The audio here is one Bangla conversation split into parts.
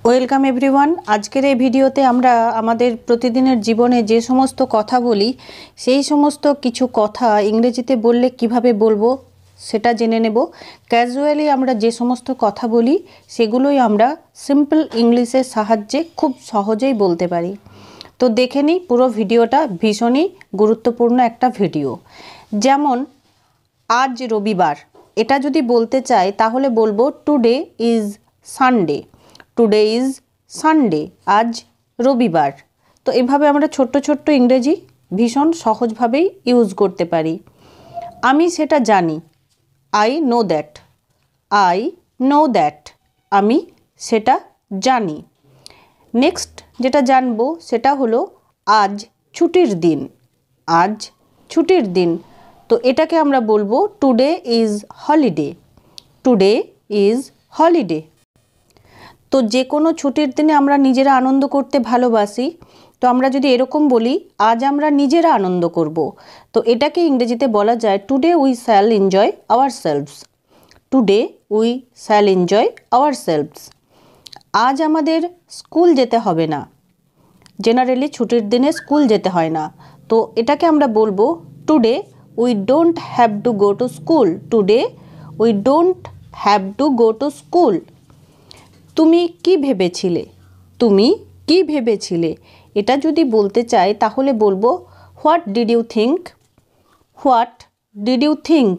Welcome everyone. আজকের এই ভিডিওতে আমরা আমাদের প্রতিদিনের জীবনে যে সমস্ত কথা বলি সেই সমস্ত কিছু কথা ইংরেজিতে বললে কিভাবে বলবো সেটা জেনে নেব। ক্যাজুয়ালি আমরা যে সমস্ত কথা বলি সেগুলোই আমরা সিম্পল ইংলিশের সাহায্যে খুব সহজেই বলতে পারি। তো দেখে নিই পুরো ভিডিওটা, ভীষণই গুরুত্বপূর্ণ একটা ভিডিও। যেমন আজ রবিবার, এটা যদি বলতে চাই তাহলে বলবো today is Sunday. Today is Sunday, আজ রবিবার। তো এভাবে আমরা ছোট্ট ছোট্ট ইংরেজি ভীষণ সহজভাবেই ইউজ করতে পারি। আমি সেটা জানি, I know that. I know that, আমি সেটা জানি। নেক্সট যেটা জানবো সেটা হলো আজ ছুটির দিন। আজ ছুটির দিন, তো এটাকে আমরা বলবো today is holiday. Today is holiday. তো যে কোনো ছুটির দিনে আমরা নিজেরা আনন্দ করতে ভালোবাসি, তো আমরা যদি এরকম বলি আজ আমরা নিজেরা আনন্দ করব, তো এটাকে ইংরেজিতে বলা যায় today we shall enjoy our selves. Today we shall enjoy our selves. আজ আমাদের স্কুল যেতে হবে না। জেনারেলি ছুটির দিনে স্কুল যেতে হয় না, তো এটাকে আমরা বলবো today we don't have to go to school. Today we don't have to go to school. তুমি কি ভেবেছিলে? তুমি কি ভেবেছিলে? এটা যদি বলতে চাই তাহলে বলবো what did you think. What did you think,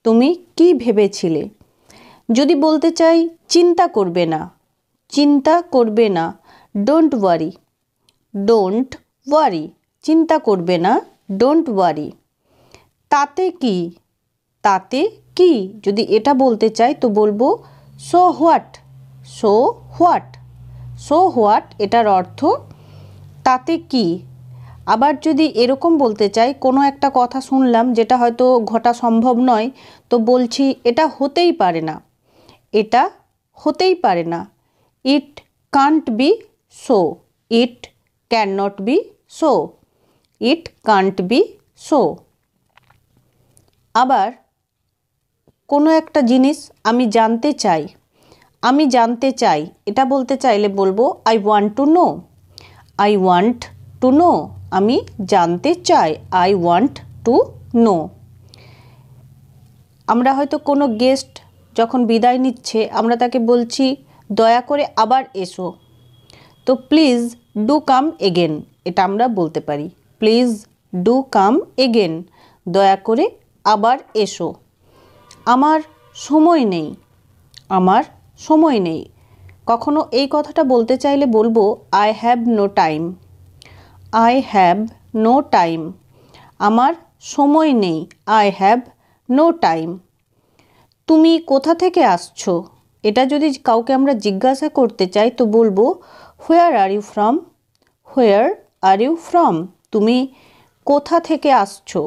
তুমি কি ভেবেছিলে? যদি বলতে চাই চিন্তা করবে না, চিন্তা করবে না, ডোন্ট ওয়ারি। ডোন্ট ওয়ারি, চিন্তা করবে না, ডোন্ট ওয়ারি। তাতে কি? তাতে কি, যদি এটা বলতে চাই তো বলবো so what. So what. So what, এটার অর্থ তাতে কি। আবার যদি এরকম বলতে চাই কোনো একটা কথা শুনলাম যেটা হয়তো ঘটা সম্ভব নয়, তো বলছি এটা হতেই পারে না। এটা হতেই পারে না। It can't be so. It can not be so. It can't be so. আবার কোনো একটা জিনিস আমি জানতে চাই, আমি জানতে চাই, এটা বলতে চাইলে বলবো I want to know. I want to know, আমি জানতে চাই, আই ওয়ান্ট টু নো। আমরা হয়তো কোনো গেস্ট যখন বিদায় নিচ্ছে আমরা তাকে বলছি দয়া করে আবার এসো, তো প্লিজ ডু কাম এগেন, এটা আমরা বলতে পারি। প্লিজ ডু কাম এগেন, দয়া করে আবার এসো। আমার সময় নেই, আমার সময় নেই। কখনো এই কথাটা বলতে চাইলে বলবো I have no time. I have no time, আমার সময় নেই, আই হ্যাভ নো টাইম। তুমি কোথা থেকে আসছো? এটা যদি কাউকে আমরা জিজ্ঞাসা করতে চাই তো বলবো where are you from. Where are you from, তুমি কোথা থেকে আসছো।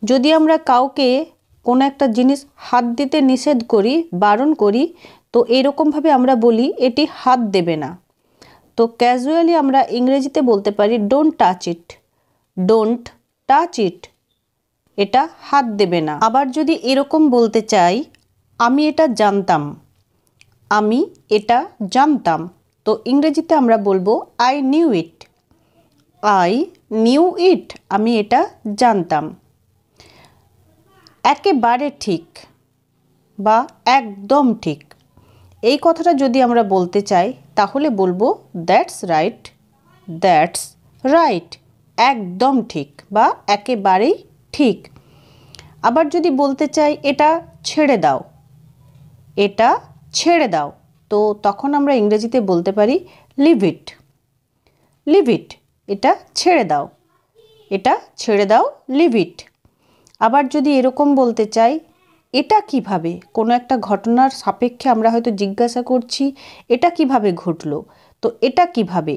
যদি আমরা কাউকে কোনো একটা জিনিস হাত দিতে নিষেধ করি, বারণ করি, তো এরকমভাবে আমরা বলি এটি হাত দেবে না। তো ক্যাজুয়ালি আমরা ইংরেজিতে বলতে পারি don't touch it. Don't touch it, এটা হাত দেবে না। আবার যদি এরকম বলতে চাই আমি এটা জানতাম। আমি এটা জানতাম, তো ইংরেজিতে আমরা বলবো I knew it. I knew it, আমি এটা জানতাম। একেবারে ঠিক বা একদম ঠিক, এই কথাটা যদি আমরা বলতে চাই তাহলে বলবো দ্যাটস রাইট। দ্যাটস রাইট, একদম ঠিক বা একেবারেই ঠিক। আবার যদি বলতে চাই এটা ছেড়ে দাও, এটা ছেড়ে দাও, তো তখন আমরা ইংরেজিতে বলতে পারি লিভ ইট। লিভ ইট, এটা ছেড়ে দাও, এটা ছেড়ে দাও, লিভ ইট। আবার যদি এরকম বলতে চাই এটা কিভাবে, কোনো একটা ঘটনার সাপেক্ষে আমরা হয়তো জিজ্ঞাসা করছি এটা কিভাবে ঘটলো, তো এটা কিভাবে,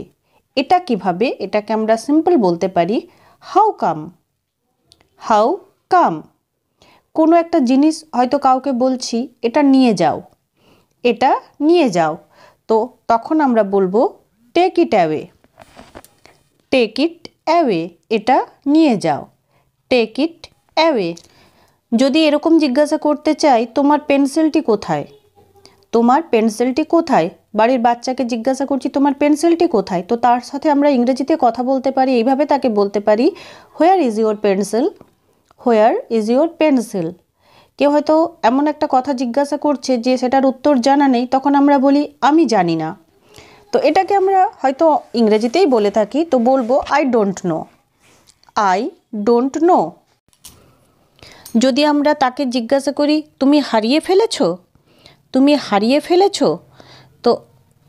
এটা কিভাবে, এটাকে আমরা সিম্পল বলতে পারি হাউ কাম। How come. কোনো একটা জিনিস হয়তো কাউকে বলছি এটা নিয়ে যাও, এটা নিয়ে যাও, তো তখন আমরা বলবো take it away. Take it away, এটা নিয়ে যাও, টেক ইট অ্যাওয়ে। যদি এরকম জিজ্ঞাসা করতে চাই তোমার পেন্সিলটি কোথায়, তোমার পেন্সিলটি কোথায়, বাড়ির বাচ্চাকে জিজ্ঞাসা করছি তোমার পেন্সিলটি কোথায়, তো তার সাথে আমরা ইংরেজিতে কথা বলতে পারি, এইভাবে তাকে বলতে পারি where is your pencil, where is your pencil. কেউ হয়তো এমন একটা কথা জিজ্ঞাসা করছে যে সেটার উত্তর জানা নেই, তখন আমরা বলি আমি জানি না। তো এটাকে আমরা হয়তো ইংরেজিতেই বলে থাকি, তো বলবো I don't know, I don't know. যদি আমরা তাকে জিজ্ঞাসা করি তুমি হারিয়ে ফেলেছো, তুমি হারিয়ে ফেলেছো, তো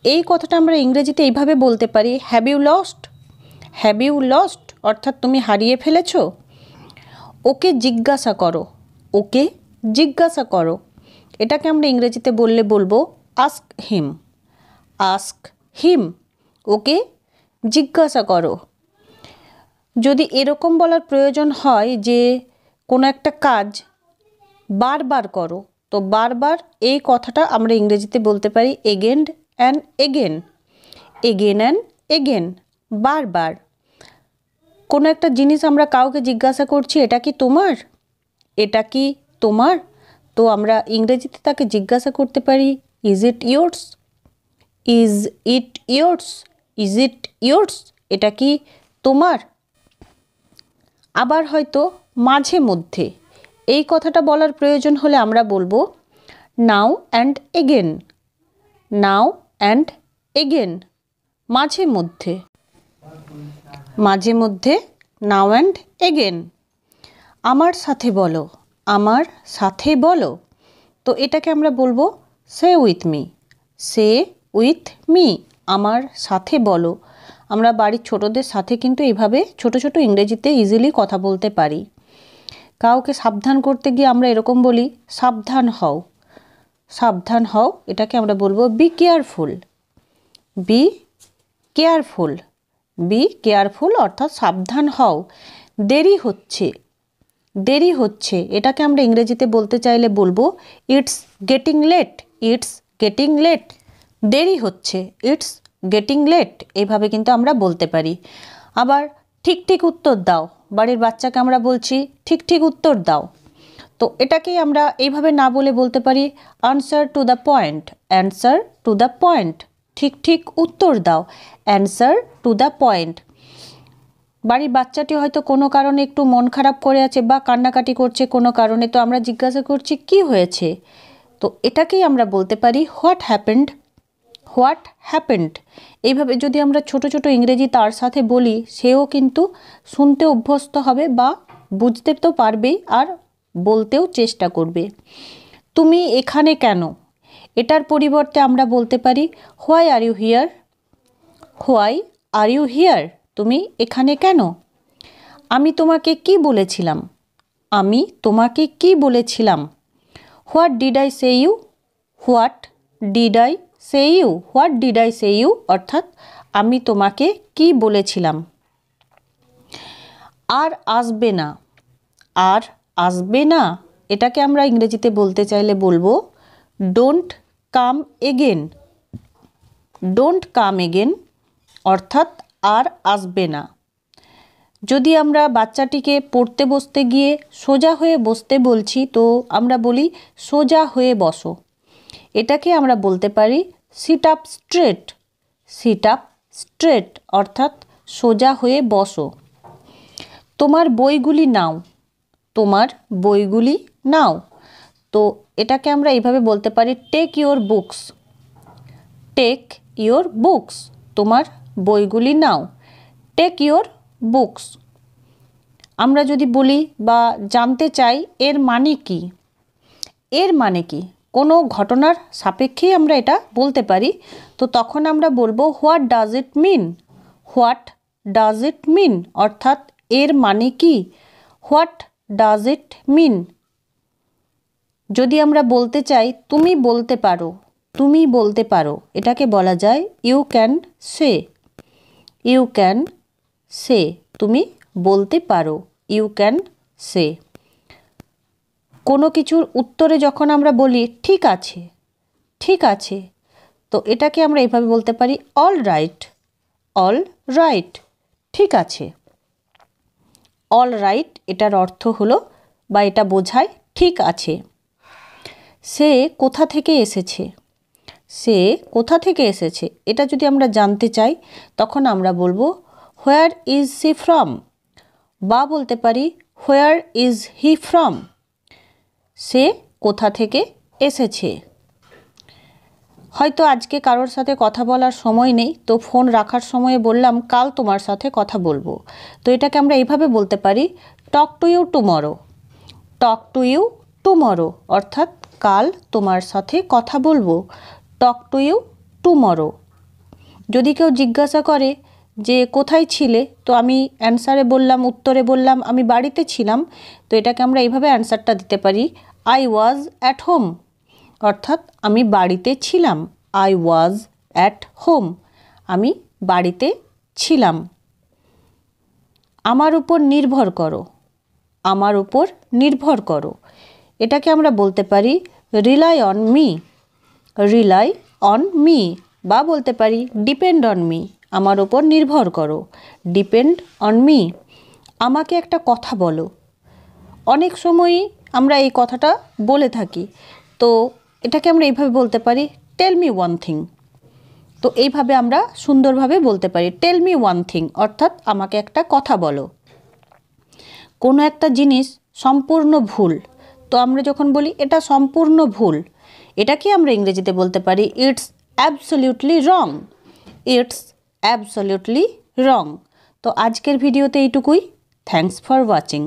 এই কথাটা আমরা ইংরেজিতে এইভাবে বলতে পারি have you lost, have you lost, অর্থাৎ তুমি হারিয়ে ফেলেছো। ওকে জিজ্ঞাসা করো, ওকে জিজ্ঞাসা করো, এটাকে আমরা ইংরেজিতে বললে বলবো আস্ক হিম, আস্ক হিম, ওকে জিজ্ঞাসা করো। যদি এরকম বলার প্রয়োজন হয় যে কোনো একটা কাজ বারবার করো, তো বারবার এই কথাটা আমরা ইংরেজিতে বলতে পারি again and again, again and again, বারবার। কোনো একটা জিনিস আমরা কাউকে জিজ্ঞাসা করছি এটা কি তোমার, এটা কি তোমার, তো আমরা ইংরেজিতে তাকে জিজ্ঞাসা করতে পারি is it yours, is it yours, is it yours, এটা কি তোমার। আবার হয়তো মাঝে মধ্যে এই কথাটা বলার প্রয়োজন হলে আমরা বলবো now and again, now and again, মাঝে মধ্যে, মাঝে মধ্যে নাও অ্যান্ড এগেন। আমার সাথে বলো, আমার সাথে বলো, তো এটাকে আমরা বলবো say with me, say with me, আমার সাথে বলো। আমরা বাড়ির ছোটদের সাথে কিন্তু এইভাবে ছোট ছোট ইংরেজিতে ইজিলি কথা বলতে পারি। কাউকে সাবধান করতে গিয়ে আমরা এরকম বলি সাবধান হও, সাবধান হও, এটাকে আমরা বলবো be careful, be careful, be careful, অর্থাৎ সাবধান হও। দেরি হচ্ছে, দেরি হচ্ছে, এটাকে আমরা ইংরেজিতে বলতে চাইলে বলবো it's getting late, it's getting late, দেরি হচ্ছে, ইটস গেটিং লেট, এইভাবে কিন্তু আমরা বলতে পারি। আবার ঠিক ঠিক উত্তর দাও, বাড়ির বাচ্চাকে আমরা বলছি ঠিক ঠিক উত্তর দাও, তো এটাকেই আমরা এইভাবে না বলে বলতে পারি answer to the point, answer to the point, ঠিক ঠিক উত্তর দাও, অ্যান্সার টু দ্য পয়েন্ট। বাড়ির বাচ্চাটি হয়তো কোনো কারণে একটু মন খারাপ করে আছে বা কান্নাকাটি করছে কোনো কারণে, তো আমরা জিজ্ঞাসা করছি কি হয়েছে, তো এটাকেই আমরা বলতে পারি হোয়াট হ্যাপেন্ড, হোয়াট হ্যাপেন্ড। এইভাবে যদি আমরা ছোট ছোট ইংরেজি তার সাথে বলি, সেও কিন্তু শুনতে অভ্যস্ত হবে বা বুঝতে তো পারবেই আর বলতেও চেষ্টা করবে। তুমি এখানে কেন, এটার পরিবর্তে আমরা বলতে পারি why are you here, why are you here, তুমি এখানে কেন। আমি তোমাকে কি বলেছিলাম, আমি তোমাকে কি বলেছিলাম। What did I say you, what did I say you, what did I say you, অর্থাৎ আমি তোমাকে কি বলেছিলাম। আর আসবে না, আর আসবে না, এটাকে আমরা ইংরেজিতে বলতে চাইলে বলবো don't come again, don't come again, অর্থাৎ আর আসবে না। যদি আমরা বাচ্চাটিকে পড়তে বসতে গিয়ে সোজা হয়ে বসতে বলছি, তো আমরা বলি সোজা হয়ে বসো, এটাকে আমরা বলতে পারি sit up straight, sit up straight, অর্থাৎ সোজা হয়ে বসো। তোমার বইগুলি নাও, তোমার বইগুলি নাও, তো এটাকে আমরা এইভাবে বলতে পারি take your books, take your books, তোমার বইগুলি নাও, টেক ইওর বুকস। আমরা যদি বলি বা জানতে চাই এর মানে কি, এর মানে কি, কোনো ঘটনার সাপেক্ষেই আমরা এটা বলতে পারি, তো তখন আমরা বলবো what does it mean, what does it mean, অর্থাৎ এর মানে কি, হোয়াট ডাজ ইট মিন। যদি আমরা বলতে চাই তুমি বলতে পারো, তুমি বলতে পারো, এটাকে বলা যায় you can say, you can say, তুমি বলতে পারো, ইউ ক্যান সে। কোনো কিছুর উত্তরে যখন আমরা বলি ঠিক আছে, ঠিক আছে, তো এটাকে আমরা এইভাবে বলতে পারি অল রাইট, অল রাইট, ঠিক আছে। অল রাইট এটার অর্থ হলো বা এটা বোঝায় ঠিক আছে। সে কোথা থেকে এসেছে, সে কোথা থেকে এসেছে এটা যদি আমরা জানতে চাই তখন আমরা বলবো হোয়ার ইজ সি ফ্রম, বা বলতে পারি হোয়ার ইজ হি ফ্রম, সে কোথা থেকে এসেছে। হয়তো আজকে কারোর সাথে কথা বলার সময় নেই, তো ফোন রাখার সময়ে বললাম কাল তোমার সাথে কথা বলবো, তো এটাকে আমরা এইভাবে বলতে পারি talk to you tomorrow. Talk to you tomorrow অর্থাৎ কাল তোমার সাথে কথা বলবো, টক টু ইউ টুমরো। যদি কেউ জিজ্ঞাসা করে যে কোথায় ছিলে, তো আমি উত্তরে বললাম আমি বাড়িতে ছিলাম, তো এটাকে আমরা এইভাবে অ্যান্সারটা দিতে পারি আই ওয়াজ অ্যাট হোম, অর্থাৎ আমি বাড়িতে ছিলাম। আই ওয়াজ অ্যাট হোম, আমি বাড়িতে ছিলাম। আমার উপর নির্ভর করো, আমার উপর নির্ভর করো, এটাকে আমরা বলতে পারি rely on me, rely on me, বা বলতে পারি ডিপেন্ড অন মি, আমার উপর নির্ভর করো, ডিপেন্ড অন মি। আমাকে একটা কথা বলো, অনেক সময়ই আমরা এই কথাটা বলে থাকি, তো এটাকে আমরা এইভাবে বলতে পারি টেল মি ওয়ান থিং। তো এইভাবে আমরা সুন্দরভাবে বলতে পারি টেল মি ওয়ান থিং, অর্থাৎ আমাকে একটা কথা বলো। কোনো একটা জিনিস সম্পূর্ণ ভুল, তো আমরা যখন বলি এটা সম্পূর্ণ ভুল, এটাকে আমরা ইংরেজিতে বলতে পারি it's absolutely wrong, it's absolutely রং। তো আজকের ভিডিওতে এইটুকুই। Thanks for watching.